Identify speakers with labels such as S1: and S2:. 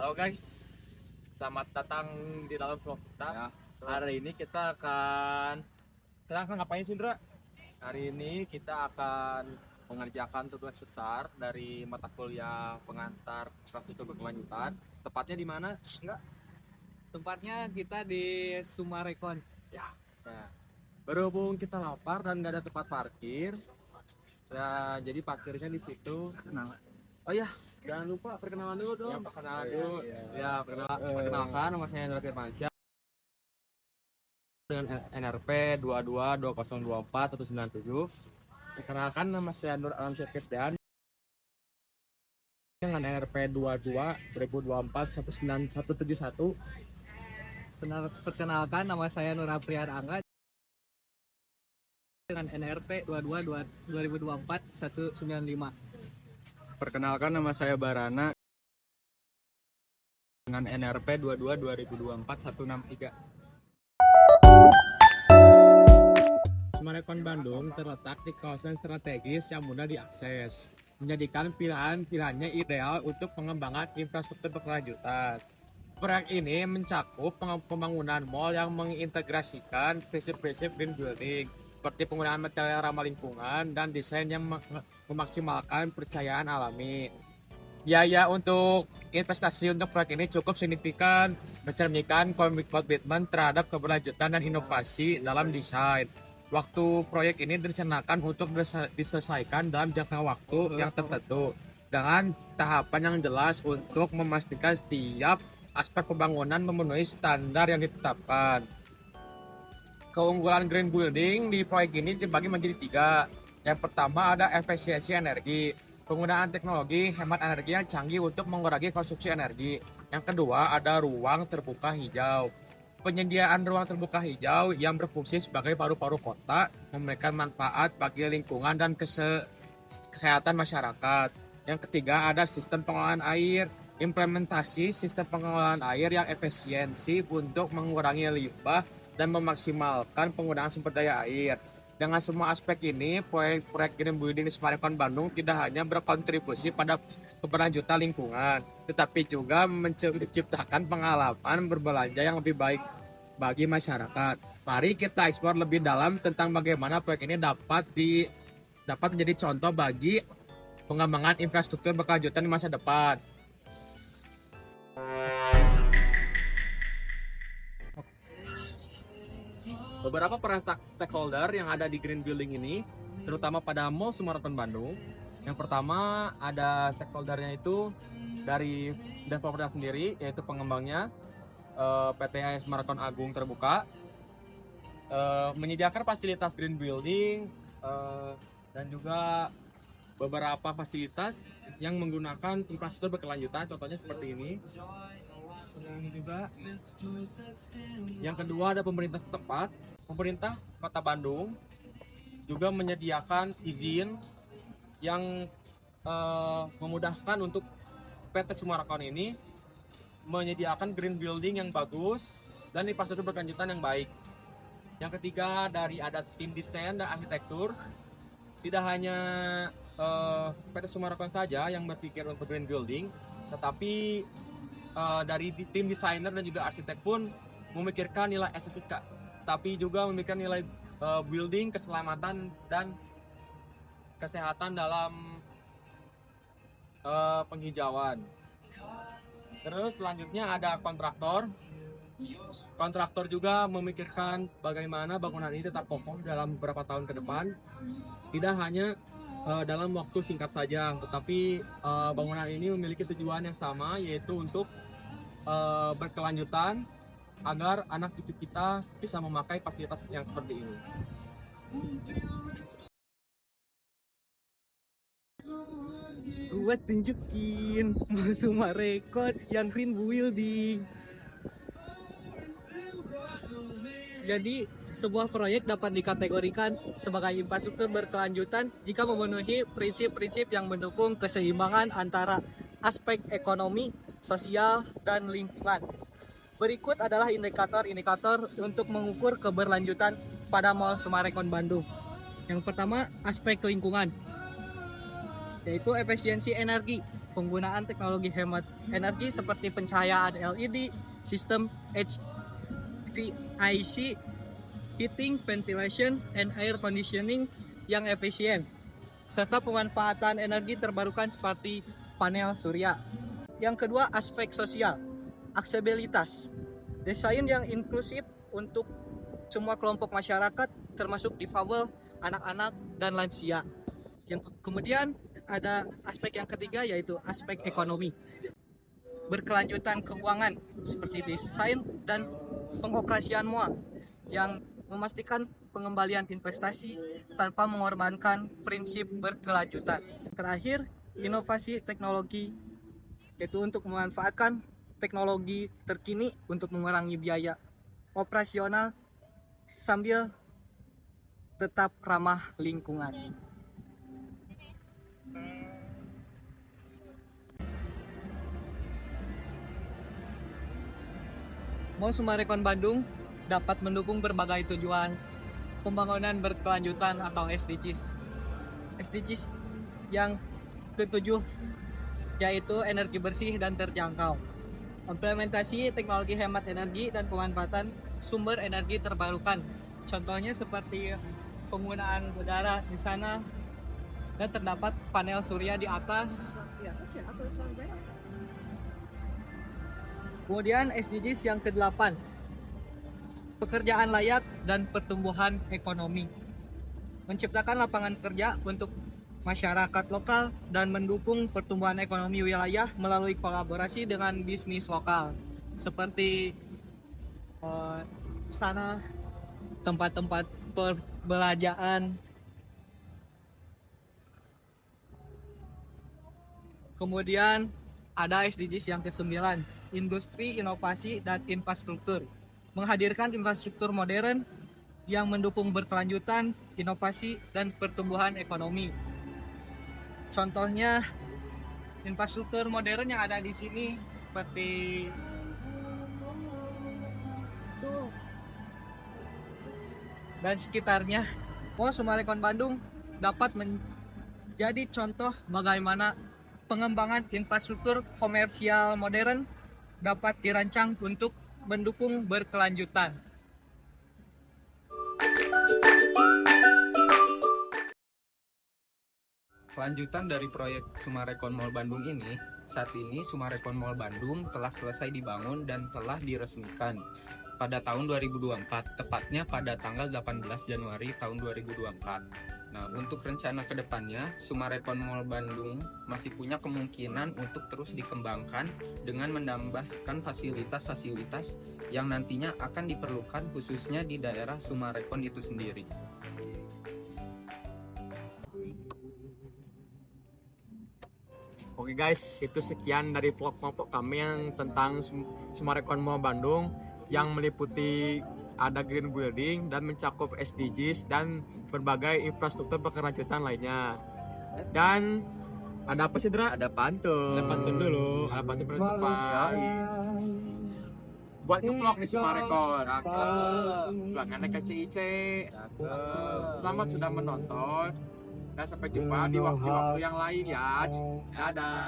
S1: Halo guys, selamat datang di dalam vlog kita.
S2: Ya,
S1: Hari ini kita akan ngapain sih, Indra?
S2: hari ini kita akan mengerjakan tugas besar dari mata kuliah pengantar infrastruktur berkelanjutan. Tepatnya di mana? Enggak?
S3: Tempatnya kita di Sumarekon.
S2: Ya. Nah, berhubung kita lapar dan nggak ada tempat parkir, ya, jadi parkirnya di situ. Oh ya, jangan lupa perkenalan dulu dong.
S1: Ya, perkenalan dulu.
S2: Ya, perkenalkan, nama saya Indra Firmansyah dengan NRP 222024
S1: Perkenalkan, nama saya Nur Alam Syakir dan dengan NRP 22 2024 19171.
S3: Perkenalkan, nama saya Nur Aprian Angga dengan NRP 22 2024 195.
S2: Perkenalkan, nama saya Barana dengan NRP 22 2024 163.
S1: Sumarekon Bandung terletak di kawasan strategis yang mudah diakses, menjadikan pilihannya ideal untuk pengembangan infrastruktur berkelanjutan. Proyek ini mencakup pembangunan mall yang mengintegrasikan prinsip-prinsip green building, seperti penggunaan material ramah lingkungan dan desain yang memaksimalkan percayaan alami. Biaya untuk investasi untuk proyek ini cukup signifikan, mencerminkan komitmen terhadap keberlanjutan dan inovasi dalam desain. Waktu proyek ini direncanakan untuk diselesaikan dalam jangka waktu yang tertentu dengan tahapan yang jelas untuk memastikan setiap aspek pembangunan memenuhi standar yang ditetapkan. Keunggulan green building di proyek ini dibagi menjadi 3. Yang pertama ada efisiensi energi, penggunaan teknologi hemat energi yang canggih untuk mengurangi konsumsi energi. Yang kedua ada ruang terbuka hijau, penyediaan ruang terbuka hijau yang berfungsi sebagai paru-paru kota, memberikan manfaat bagi lingkungan dan kesehatan masyarakat. Yang ketiga ada sistem pengelolaan air, implementasi sistem pengelolaan air yang efisiensi untuk mengurangi limbah dan memaksimalkan penggunaan sumber daya air. Dengan semua aspek ini, proyek Green Building di Sumarekon Bandung tidak hanya berkontribusi pada keberlanjutan lingkungan, tetapi juga menciptakan pengalaman berbelanja yang lebih baik bagi masyarakat. Mari kita eksplor lebih dalam tentang bagaimana proyek ini dapat menjadi contoh bagi pengembangan infrastruktur berkelanjutan di masa depan.
S2: Beberapa peran stakeholder yang ada di Green Building ini, terutama pada Mall Sumarekon Bandung. Yang pertama ada stakeholdernya itu dari developernya sendiri, yaitu pengembangnya PT AS Sumarekon Agung Terbuka, menyediakan fasilitas Green Building dan juga beberapa fasilitas yang menggunakan infrastruktur berkelanjutan, contohnya seperti ini. Juga yang kedua ada pemerintah setempat. Pemerintah Kota Bandung juga menyediakan izin yang memudahkan untuk PT Sumarekon ini menyediakan green building yang bagus dan infrastruktur berkelanjutan yang baik. Yang ketiga ada tim desain dan arsitektur. Tidak hanya PT Sumarekon saja yang berpikir untuk green building, tetapi dari tim desainer dan juga arsitek pun memikirkan nilai estetika, tapi juga memikirkan nilai building, keselamatan dan kesehatan dalam penghijauan. Terus selanjutnya ada kontraktor. Kontraktor juga memikirkan bagaimana bangunan ini tetap kokoh dalam beberapa tahun ke depan, tidak hanya dalam waktu singkat saja, tetapi bangunan ini memiliki tujuan yang sama, yaitu untuk berkelanjutan agar anak cucu kita bisa memakai fasilitas yang seperti ini.
S3: Gue tunjukin Sumarekon yang green building. Jadi, sebuah proyek dapat dikategorikan sebagai infrastruktur berkelanjutan jika memenuhi prinsip-prinsip yang mendukung keseimbangan antara aspek ekonomi, sosial, dan lingkungan. Berikut adalah indikator-indikator untuk mengukur keberlanjutan pada Mall Sumarekon Bandung. Yang pertama, aspek lingkungan, yaitu efisiensi energi. penggunaan teknologi hemat energi seperti pencahayaan LED, sistem HVAC, heating, ventilation, and air conditioning yang efisien, serta pemanfaatan energi terbarukan seperti panel surya. Yang kedua, aspek sosial, aksesibilitas, desain yang inklusif untuk semua kelompok masyarakat termasuk difabel, anak-anak, dan lansia. Kemudian ada aspek yang ketiga yaitu aspek ekonomi, berkelanjutan keuangan seperti desain dan pengoperasian mall yang memastikan pengembalian investasi tanpa mengorbankan prinsip berkelanjutan. Terakhir, inovasi teknologi, yaitu untuk memanfaatkan teknologi terkini untuk mengurangi biaya operasional sambil tetap ramah lingkungan. Mall Summarecon Bandung dapat mendukung berbagai tujuan pembangunan berkelanjutan atau SDGs. SDGs yang ketujuh yaitu energi bersih dan terjangkau, implementasi teknologi hemat energi dan pemanfaatan sumber energi terbarukan. Contohnya seperti penggunaan udara di sana dan terdapat panel surya di atas. Kemudian SDGs yang ke-8, pekerjaan layak dan pertumbuhan ekonomi, menciptakan lapangan kerja untuk masyarakat lokal dan mendukung pertumbuhan ekonomi wilayah melalui kolaborasi dengan bisnis lokal seperti sana tempat-tempat perbelanjaan. Kemudian ada SDGs yang ke-9, industri, inovasi, dan infrastruktur, menghadirkan infrastruktur modern yang mendukung berkelanjutan, inovasi, dan pertumbuhan ekonomi. Contohnya infrastruktur modern yang ada di sini seperti dan sekitarnya. Mall Summarecon Bandung dapat menjadi contoh bagaimana pengembangan infrastruktur komersial modern dapat dirancang untuk mendukung berkelanjutan.
S2: Kelanjutan dari proyek Summarecon Mall Bandung ini, saat ini Summarecon Mall Bandung telah selesai dibangun dan telah diresmikan pada tahun 2024, tepatnya pada tanggal 18 Januari tahun 2024. Nah, untuk rencana kedepannya, Summarecon Mall Bandung masih punya kemungkinan untuk terus dikembangkan dengan menambahkan fasilitas-fasilitas yang nantinya akan diperlukan khususnya di daerah Summarecon itu sendiri.
S1: Oke guys, itu sekian dari vlog kami yang tentang Summarecon Mall Bandung yang meliputi ada green building dan mencakup SDGs dan berbagai infrastruktur berkelanjutan lainnya. Dan ada apa sih, Dra?
S2: Ada pantun.
S1: Ada pantun dulu, ada pantun penutupan. Buat nge-vlog di Summarecon. Pelanggannya KCIC. Selamat sudah menonton. Dan sampai jumpa di waktu-waktu yang lain ya. Dadah.